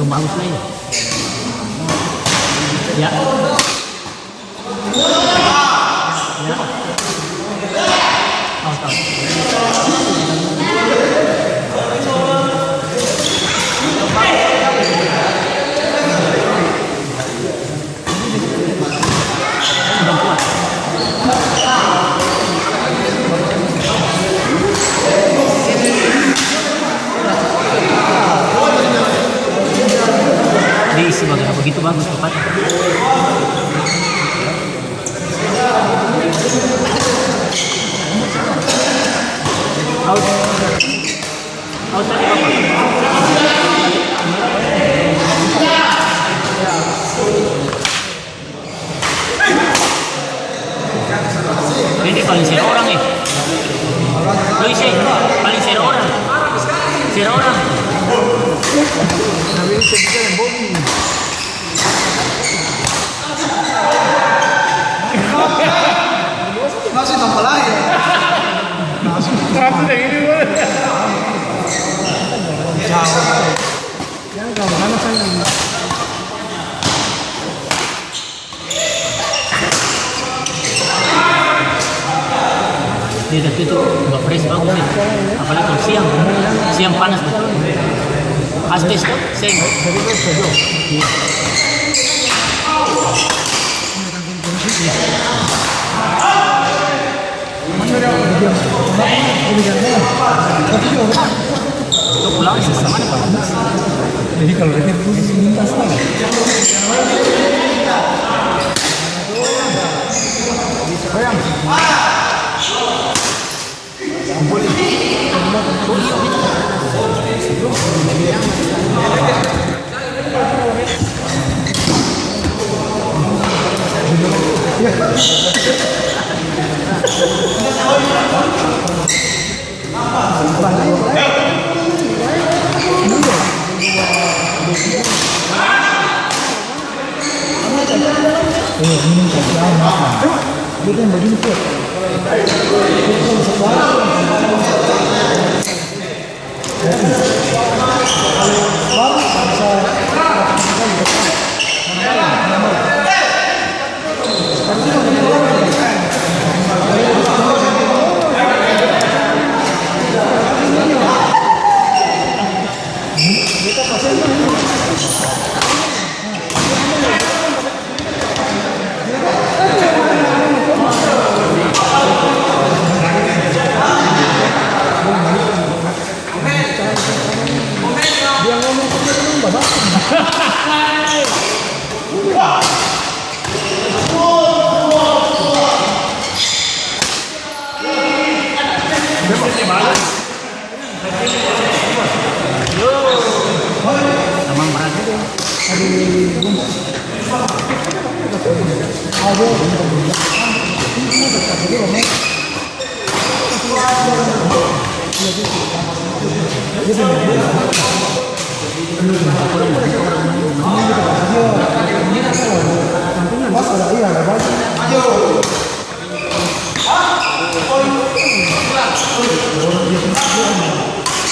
bagus na yun. Ya. Ya. Out, out. Sudah kuat. Diisi bagaimana begitu bagus tepat. Out. Out tadi apa? Ini paling seri orang nih. Luis paling seri orang. Seri orang. Nabi se queda en boli. No se tomó el aire. Trato de ir igual. Chao. Ya kalau mana saya Dia itu nggak fresh bagus nih. Apalagi kalau siang, siang panas betul. Hastes tuh, seng. Itu pulang sama nih Pak. jadi kalau ini lintas lah. Bayang. Minum kopi makan. Dia kan begini tuh. Tamang berat.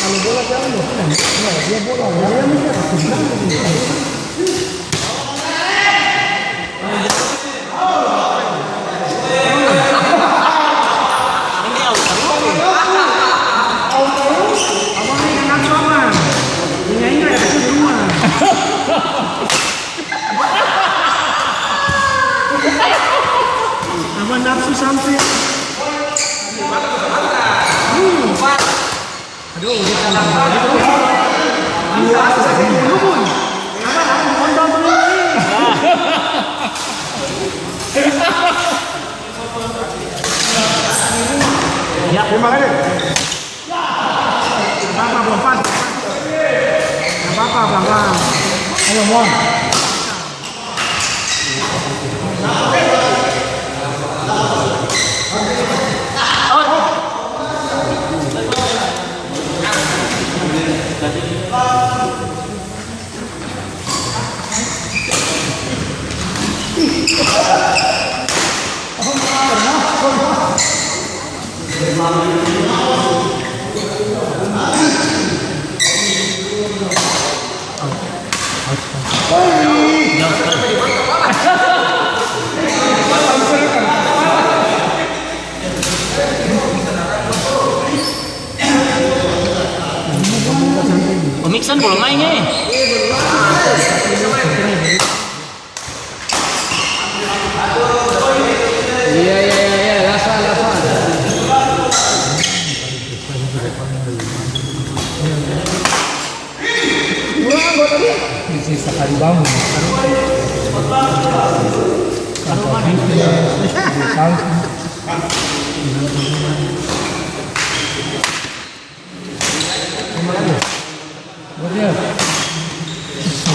Kalau bola jauh, dia bola, dia apa nafsu sampai aduh dia kalah Ya, terima kasih. Apa bompas? Apa bang? Ayo Mon. Nixon belum main nih. Iya, lasa. Kurang gua tadi. Isi sekali bangun.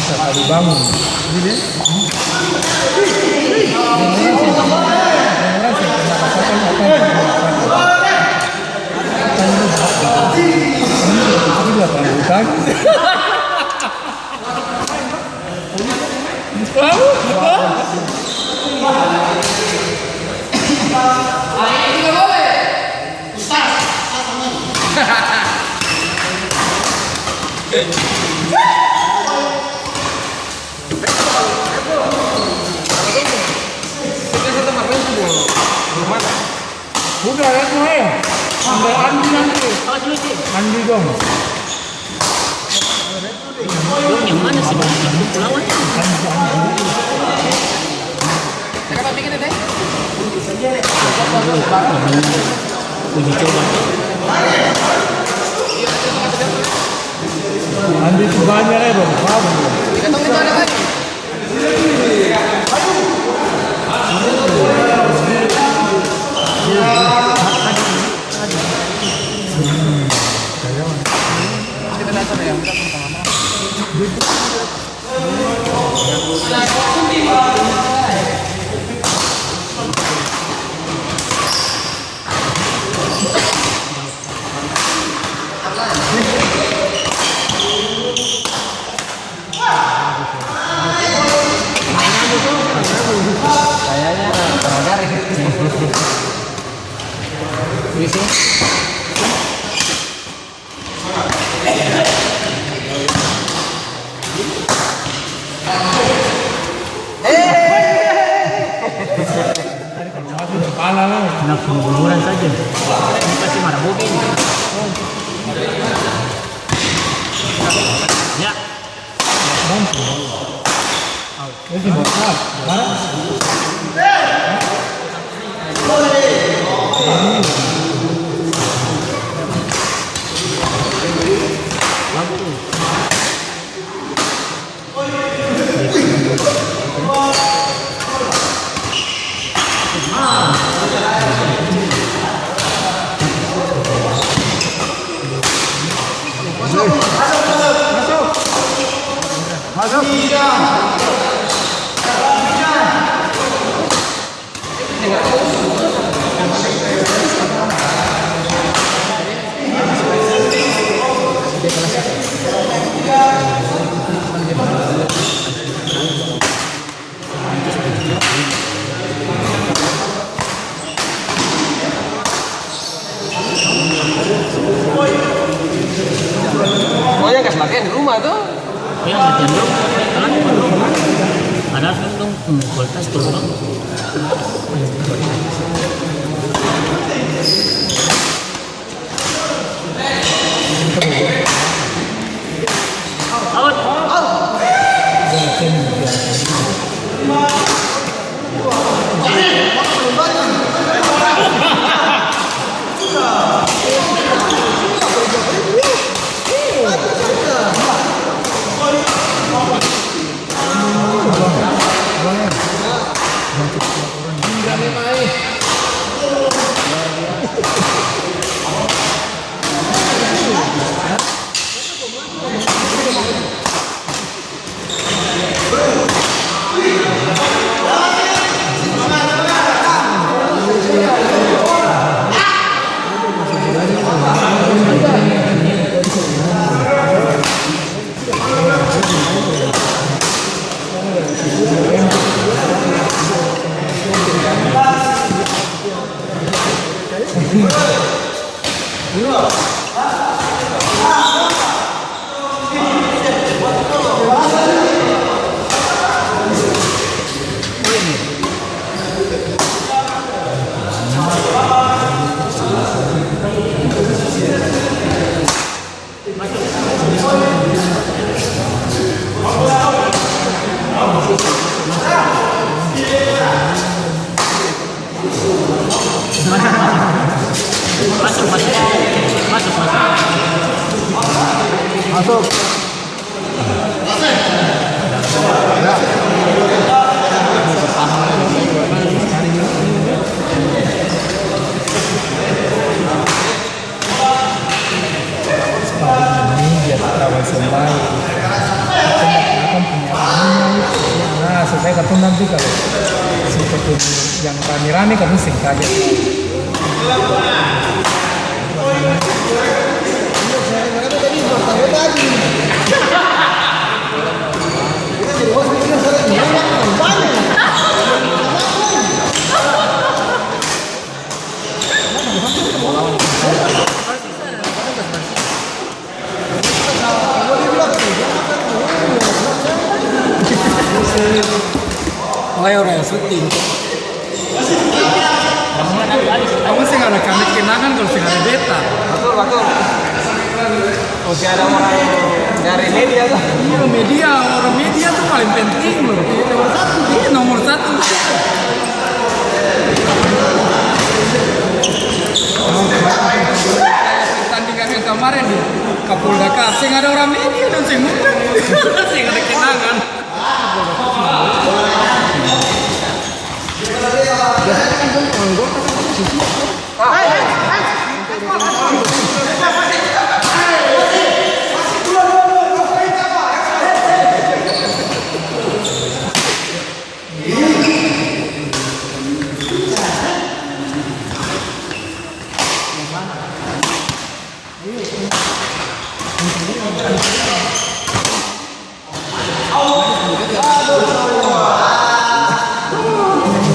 Sekali bangun. Udah ya semua ya. Sampai Andi nanti. Andi dong. Dong yang mana sih bang? Lawan. Uji coba. Andi itu banyak ya bang. Kayaknya garis. Isi. Nak pengguguran saja. Ini pasti marah bobin. Ya. Jadi mau mana? Masuk. Oh ya, gas latihan di rumah tuh. Ya latihan dong. Ada dong kualitas turun dong. Masuk. Ini biar terawal sembai. Nah, supaya ketemu nanti kalau si ketemu yang rame-rame kamu sing kaget. Orang syuting. Kamu sih nggak ada kenangan kalau sih ada beta. Betul. Masih ada orang dari media tuh. Iya media, orang media tuh paling penting loh. Nomor satu, dia nomor satu. Pertandingan yang kemarin di Kapolda Kasih ada orang media dan sih muka, sih ada kenangan.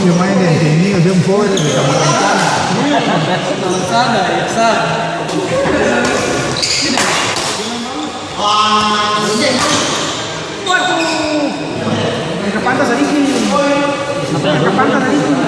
Cuma yang ini udah empor di kamar sana, Iksan. Waduh, ke pantas tadi sini. Ke pantas tadi sini.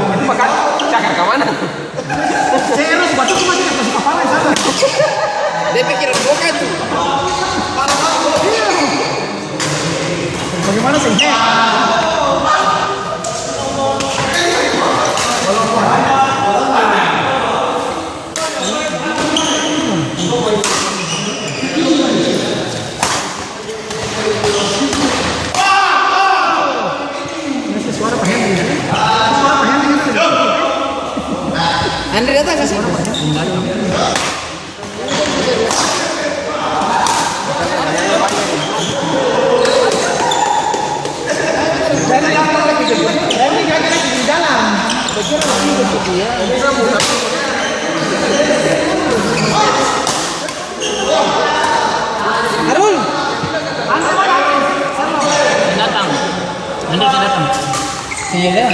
Itu makan cakar ke mana? Serius, batu tuh masih kasih kepala sana. Dia pikir boka tuh. Bagaimana sih? Andre datang nggak sih? Datang. Nanti saya datang. Iya.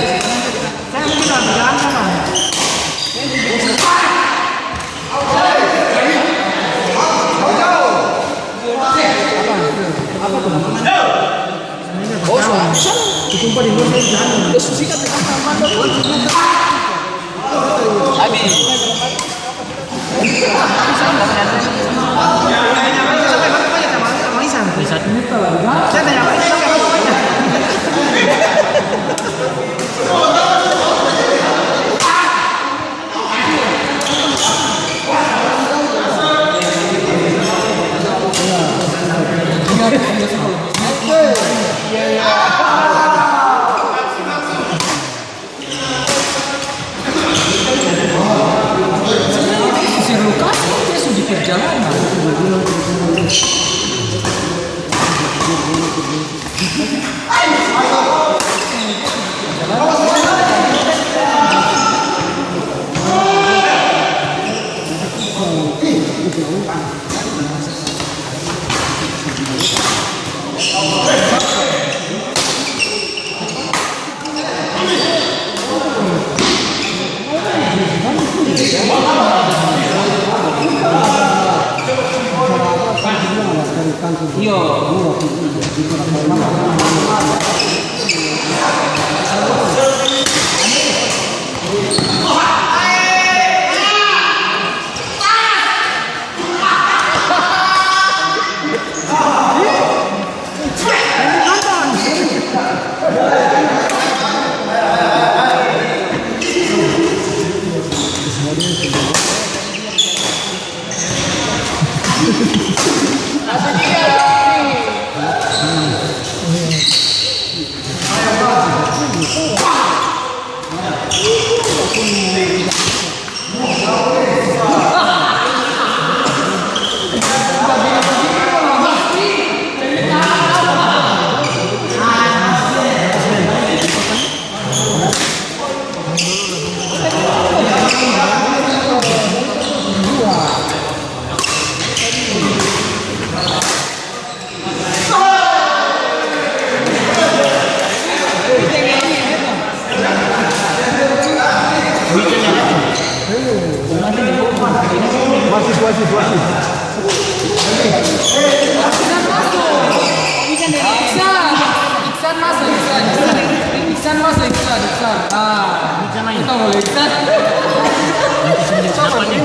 Saya mungkin akan berjalan sana. Ditumpah di luar jalan. Habis. Bisa. Saya tanya apa ini sampai apa? Iya. Iksan masuk. Ah, kita boleh Iksan. Nanti sendiri siapa nih?